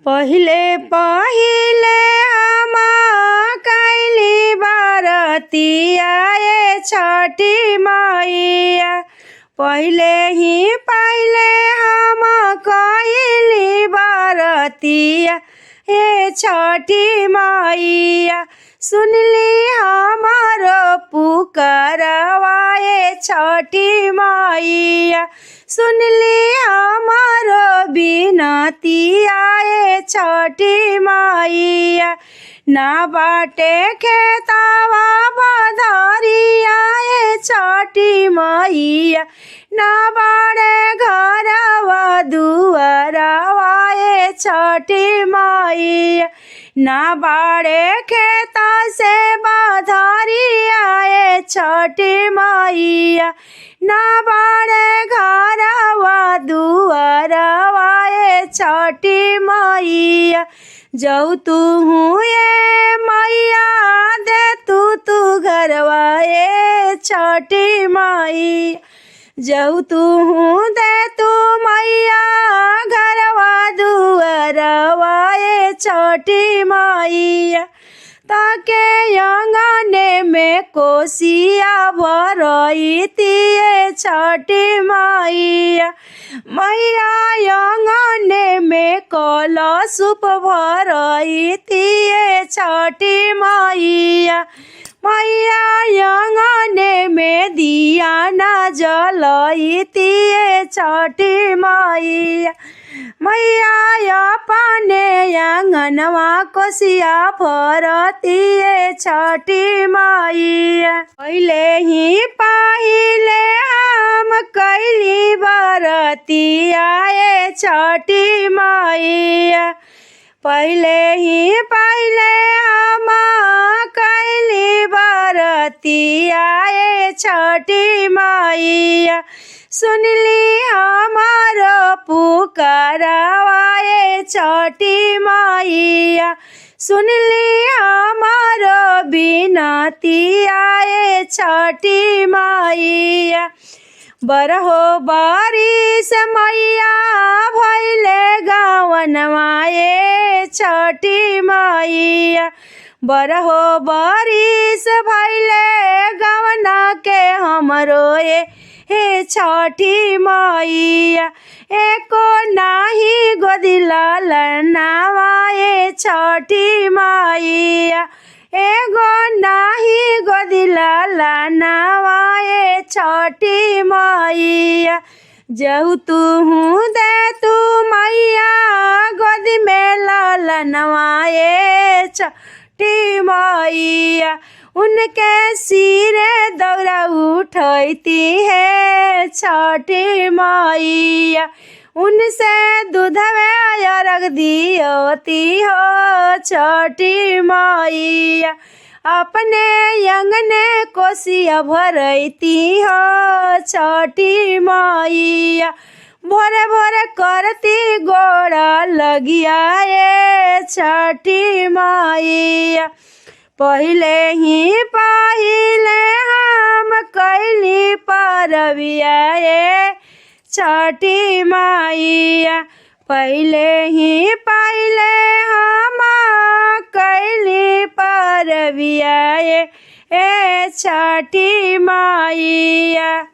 पहिले पहिले हम कैली बरतिया ये छठी मैया। पहिले ही पहिले हम कैली बरतिया ये छठी मैया। सुनली हमारो पुकारवा ये छठी मैया। सुनली हमारो बिनतिया ये छठी मैया। ना बाटे खेतावा बधरिया ये छठी मैया। ना बाड़े घरवा दुआरवा ये छठी मैया। ना बाड़े खेता से बधरिया ये छठी मैया। ना बाड़े घरवा दुआरवा ये छठी मैया। जाऊ तू ये मैया दे तू घरवा ये छठी मैया। जाऊ तू दे तू मैया घरवा दुआरवा ये छठी मैया। ताके आंगने में कोसिया भरईती ये छठी मैया। मैया आंगने में कलशुप भरईती ये छठी मैया। मैया आंगने में दिया न जलईती ये छठी मैया। मैया अपने आंगनवा कोसिया भरती ये छठी मैया। पहिले ही पहिले हम कैली बरतिया ये छठी मैया। पहिले ही पहिले हम कैली बरतिया ये छठी मैया। सुनली हमारो पुकारवा ये छठी मैया। सुनली हमारो बिनतिया ये छठी मैया। बरहो बारिश मैया भइले गावनवा ये छठी मैया। बरहो बारिश भइले गावना के हमरो ये हे छठी मैया। एको नाही गोदिला लनावा ये छठी मैया। एगो नाही गोदिला लनावा ये छठी मैया। जाऊ तू दे तू मैया गोदी में ललनवा ये छठी मैया। उनके सिरे दौरा उठती है छठी मैया। उनसे दूधवे रख दियोती हो छठी मैया। अपने अंगने कोसिया भरती हो छठी मैया। भोरे भोरे करती गोड़ा लगिया ये छठी मैया। पहिले ही पहिले हम कैली परबिया ये छठी मैया। पहिले ही पहिले हम कैली परबिया ये छठी मैया।